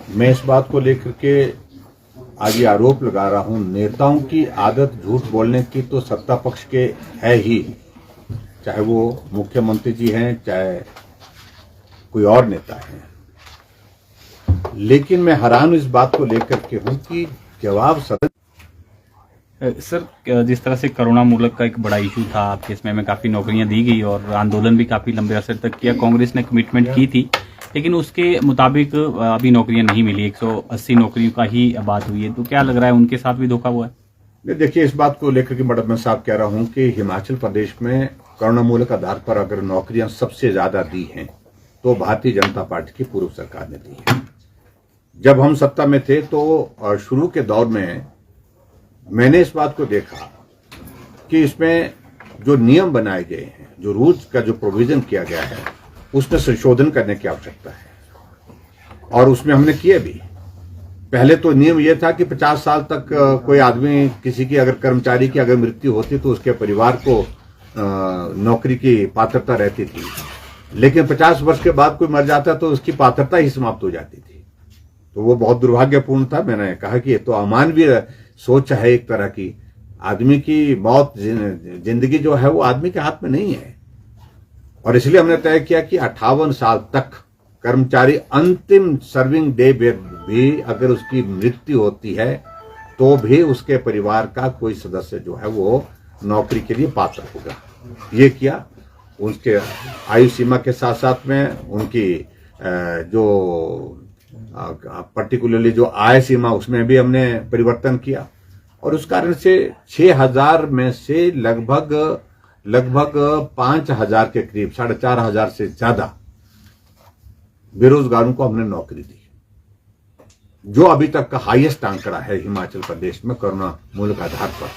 मैं इस बात को लेकर के आज ये आरोप लगा रहा हूं, नेताओं की आदत झूठ बोलने की तो सत्ता पक्ष के है ही, चाहे वो मुख्यमंत्री जी हैं चाहे कोई और नेता हैं। लेकिन मैं हैरान इस बात को लेकर के हूं कि जवाब सदन सर, जिस तरह से करुणा मूलक का एक बड़ा इशू था आपके, इसमें काफ़ी नौकरियां दी गई और आंदोलन भी काफ़ी लंबे अरसे तक किया, कांग्रेस ने कमिटमेंट की थी, लेकिन उसके मुताबिक अभी नौकरियां नहीं मिली। 180 नौकरियों का ही बात हुई है, तो क्या लग रहा है उनके साथ भी धोखा हुआ है? देखिए, इस बात को लेकर के बड़ा मैं साफ कह रहा हूं कि हिमाचल प्रदेश में करुणा मूलक आधार पर अगर नौकरियां सबसे ज्यादा दी हैं तो भारतीय जनता पार्टी की पूर्व सरकार ने दी है। जब हम सत्ता में थे तो शुरू के दौर में मैंने इस बात को देखा कि इसमें जो नियम बनाए गए हैं, जो रूल्स का जो प्रोविजन किया गया है, उसमें संशोधन करने की आवश्यकता है और उसमें हमने किए भी। पहले तो नियम यह था कि 50 साल तक कोई आदमी, किसी की अगर कर्मचारी की अगर मृत्यु होती तो उसके परिवार को नौकरी की पात्रता रहती थी, लेकिन 50 वर्ष के बाद कोई मर जाता तो उसकी पात्रता ही समाप्त हो जाती थी। तो वो बहुत दुर्भाग्यपूर्ण था। मैंने कहा कि ये तो अमानवीय सोच है एक तरह की। आदमी की मौत, जिंदगी जो है वो आदमी के हाथ में नहीं है, और इसलिए हमने तय किया कि 58 साल तक कर्मचारी अंतिम सर्विंग डे भी अगर उसकी मृत्यु होती है तो भी उसके परिवार का कोई सदस्य जो है वो नौकरी के लिए पात्र होगा। ये किया। उसके आयु सीमा के साथ साथ में उनकी जो पर्टिकुलरली जो आय सीमा, उसमें भी हमने परिवर्तन किया, और उस कारण से 6000 में से लगभग 5000 के करीब, 4500 से ज्यादा बेरोजगारों को हमने नौकरी दी, जो अभी तक का हाईएस्ट आंकड़ा है हिमाचल प्रदेश में करुणा मूलक आधार पर।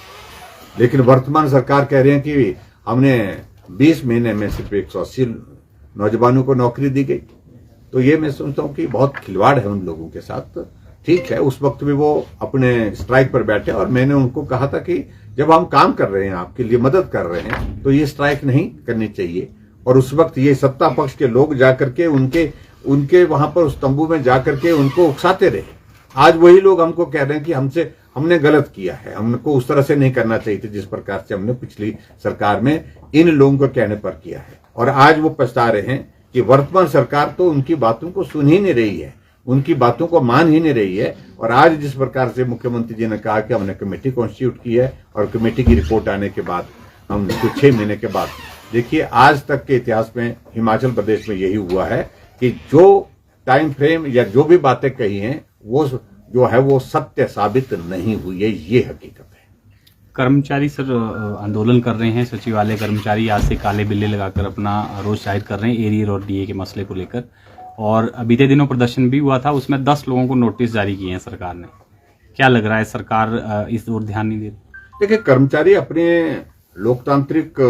लेकिन वर्तमान सरकार कह रहे हैं कि हमने 20 महीने में सिर्फ 180 नौजवानों को नौकरी दी गई। तो ये मैं समझता हूं कि बहुत खिलवाड़ है उन लोगों के साथ। ठीक है, उस वक्त भी वो अपने स्ट्राइक पर बैठे और मैंने उनको कहा था कि जब हम काम कर रहे हैं, आपके लिए मदद कर रहे हैं, तो ये स्ट्राइक नहीं करनी चाहिए। और उस वक्त ये सत्ता पक्ष के लोग जाकर के उनके वहां पर उस तंबू में जाकर के उनको उकसाते रहे। आज वही लोग हमको कह रहे हैं कि हमने गलत किया है, हमको उस तरह से नहीं करना चाहिए था जिस प्रकार से हमने पिछली सरकार में इन लोगों को कहने पर किया है। और आज वो पछता रहे हैं कि वर्तमान सरकार तो उनकी बातों को सुन ही नहीं रही है, उनकी बातों को मान ही नहीं रही है। और आज जिस प्रकार से मुख्यमंत्री जी ने कहा कि हमने कमेटी कॉन्स्टिट्यूट की है और कमेटी की रिपोर्ट आने के बाद हम कुछ 6 महीने के बाद, देखिए आज तक के इतिहास में हिमाचल प्रदेश में यही हुआ है कि जो टाइम फ्रेम या जो भी बातें कही हैं वो जो है वो सत्य साबित नहीं हुई है, ये हकीकत है। कर्मचारी सर आंदोलन कर रहे हैं, सचिवालय कर्मचारी आज से काले बिल्ले लगाकर अपना रोष जाहिर कर रहे हैं एरियर और डीए के मसले को लेकर, और बीते दिनों प्रदर्शन भी हुआ था, उसमें 10 लोगों को नोटिस जारी किए हैं सरकार ने। क्या लग रहा है सरकार इस ओर ध्यान नहीं दे रही? देखिए, कर्मचारी अपने लोकतांत्रिक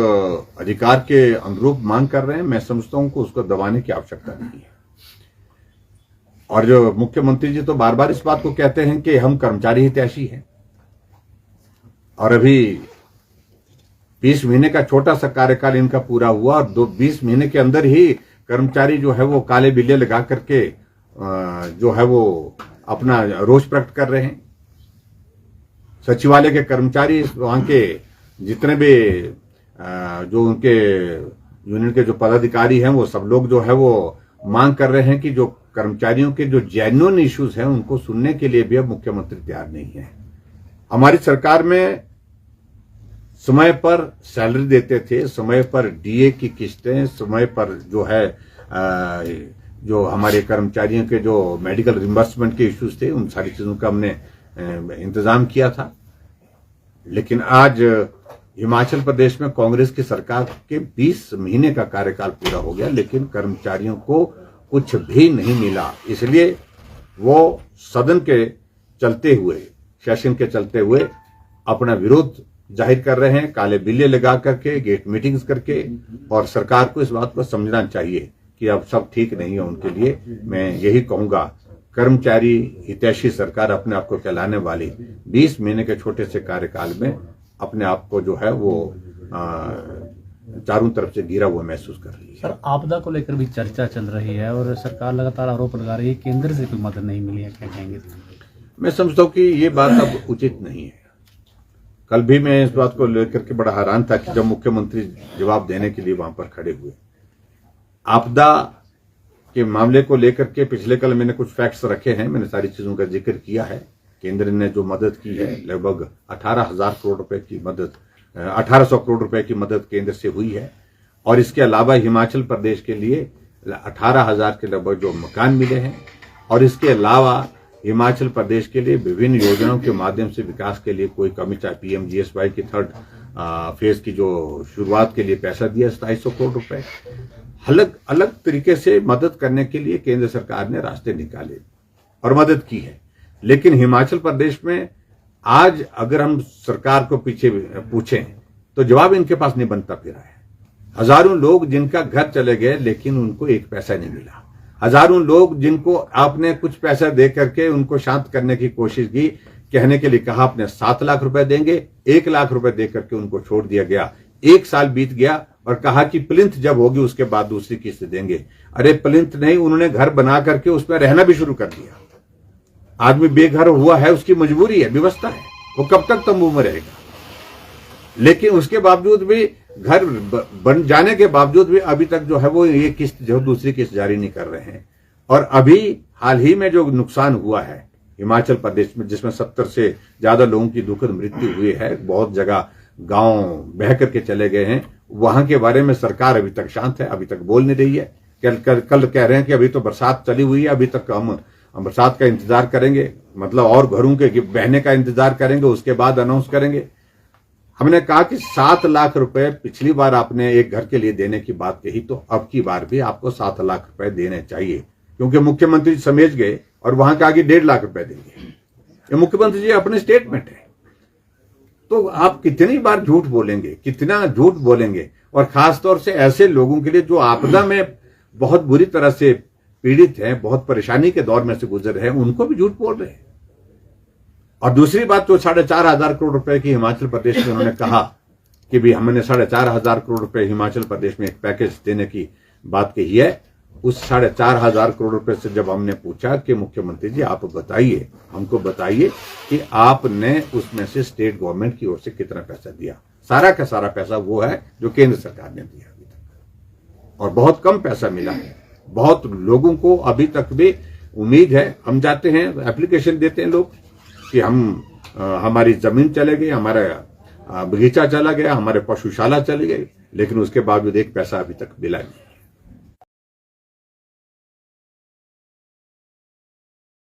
अधिकार के अनुरूप मांग कर रहे हैं। मैं समझता हूं कि उसको दबाने की आवश्यकता नहीं है। और जो मुख्यमंत्री जी तो बार बार इस बात को कहते हैं कि हम कर्मचारी हितैषी हैं, और अभी 20 महीने का छोटा सा कार्यकाल इनका पूरा हुआ और 20 महीने के अंदर ही कर्मचारी जो है वो काले बिल्ले लगा करके जो है वो अपना रोष प्रकट कर रहे हैं। सचिवालय के कर्मचारी, वहां के जितने भी जो उनके यूनियन के जो पदाधिकारी हैं, वो सब लोग जो है वो मांग कर रहे हैं कि जो कर्मचारियों के जो जेन्युइन इश्यूज हैं उनको सुनने के लिए भी अब मुख्यमंत्री तैयार नहीं है। हमारी सरकार में समय पर सैलरी देते थे, समय पर डीए की किस्तें, समय पर जो है जो हमारे कर्मचारियों के जो मेडिकल रिम्बर्समेंट के इश्यूज थे, उन सारी चीजों का हमने इंतजाम किया था। लेकिन आज हिमाचल प्रदेश में कांग्रेस की सरकार के 20 महीने का कार्यकाल पूरा हो गया, लेकिन कर्मचारियों को कुछ भी नहीं मिला। इसलिए वो सदन के चलते हुए, सेशन के चलते हुए अपना विरोध जाहिर कर रहे हैं, काले बिल्ले लगा करके, गेट मीटिंग्स करके। और सरकार को इस बात को समझना चाहिए कि अब सब ठीक नहीं है उनके लिए। मैं यही कहूंगा, कर्मचारी हितैषी सरकार अपने आप को कहलाने वाली 20 महीने के छोटे से कार्यकाल में अपने आप को जो है वो चारों तरफ से घिरा हुआ महसूस कर रही है। सर, आपदा को लेकर भी चर्चा चल रही है और सरकार लगातार आरोप लगा रही है केंद्र से कोई मदद नहीं मिली है, क्या कहेंगे? मैं समझता हूँ कि ये बात अब उचित नहीं है। कल भी मैं इस बात को लेकर के बड़ा हैरान था कि जब मुख्यमंत्री जवाब देने के लिए वहां पर खड़े हुए, आपदा के मामले को लेकर के पिछले कल मैंने कुछ फैक्ट्स रखे हैं, मैंने सारी चीजों का जिक्र किया है। केंद्र ने जो मदद की है लगभग 18,000 करोड़ रुपए की मदद, 1800 करोड़ रुपए की मदद केंद्र से हुई है। और इसके अलावा हिमाचल प्रदेश के लिए 18,000 के लगभग जो मकान मिले हैं। और इसके अलावा हिमाचल प्रदेश के लिए विभिन्न योजनाओं के माध्यम से विकास के लिए कोई कमी, चाहे PMGSY की थर्ड फेज की जो शुरुआत के लिए पैसा दिया 2700 करोड़ रुपए। अलग अलग तरीके से मदद करने के लिए केंद्र सरकार ने रास्ते निकाले और मदद की है। लेकिन हिमाचल प्रदेश में आज अगर हम सरकार को पीछे पूछें तो जवाब इनके पास नहीं बनता फिरा है। हजारों लोग जिनका घर चले गए लेकिन उनको एक पैसा नहीं मिला। हजारों लोग जिनको आपने कुछ पैसा दे करके उनको शांत करने की कोशिश की, कहने के लिए कहा आपने 7 लाख रुपए देंगे, 1 लाख रुपए दे करके उनको छोड़ दिया गया। 1 साल बीत गया और कहा कि प्लिंथ जब होगी उसके बाद दूसरी किस्त देंगे। अरे प्लिंथ नहीं, उन्होंने घर बना करके उसमें रहना भी शुरू कर दिया। आदमी बेघर हुआ है, उसकी मजबूरी है, व्यवस्था है, वो कब तक तंबू में रहेगा। लेकिन उसके बावजूद भी, घर बन जाने के बावजूद भी अभी तक जो है वो ये किस्त जो दूसरी किस्त जारी नहीं कर रहे हैं। और अभी हाल ही में जो नुकसान हुआ है हिमाचल प्रदेश में, जिसमें 70 से ज्यादा लोगों की दुखद मृत्यु हुई है, बहुत जगह गांव बह करके चले गए हैं, वहां के बारे में सरकार अभी तक शांत है, अभी तक बोल नहीं रही है। कल कह रहे हैं कि अभी तो बरसात चली हुई है, अभी तक हम बरसात का इंतजार करेंगे, मतलब और घरों के बहने का इंतजार करेंगे, उसके बाद अनाउंस करेंगे। हमने कहा कि 7 लाख रुपए पिछली बार आपने एक घर के लिए देने की बात कही, तो अब की बार भी आपको 7 लाख रुपए देने चाहिए, क्योंकि मुख्यमंत्री समझ गए और वहां के आगे 1.5 लाख रुपए देंगे। ये मुख्यमंत्री जी अपने स्टेटमेंट है। तो आप कितनी बार झूठ बोलेंगे, कितना झूठ बोलेंगे? और खासतौर से ऐसे लोगों के लिए जो आपदा में बहुत बुरी तरह से पीड़ित हैं, बहुत परेशानी के दौर में से गुजर रहे हैं, उनको भी झूठ बोल रहे हैं। और दूसरी बात, तो 4,500 करोड़ रुपए की हिमाचल प्रदेश में उन्होंने कहा कि भी हमने 4,500 करोड़ रुपए हिमाचल प्रदेश में एक पैकेज देने की बात कही है। उस 4,500 करोड़ रुपए से जब हमने पूछा कि मुख्यमंत्री जी आप बताइए, हमको बताइए कि आपने उसमें से स्टेट गवर्नमेंट की ओर से कितना पैसा दिया, सारा का सारा पैसा वो है जो केंद्र सरकार ने दिया अभी तक, और बहुत कम पैसा मिला है। बहुत लोगों को अभी तक भी उम्मीद है, हम जाते हैं एप्लीकेशन देते हैं लोग कि हमारी जमीन चले गई, हमारा बगीचा चला गया, हमारे पशुशाला चले गए, लेकिन उसके बावजूद एक पैसा अभी तक मिला नहीं।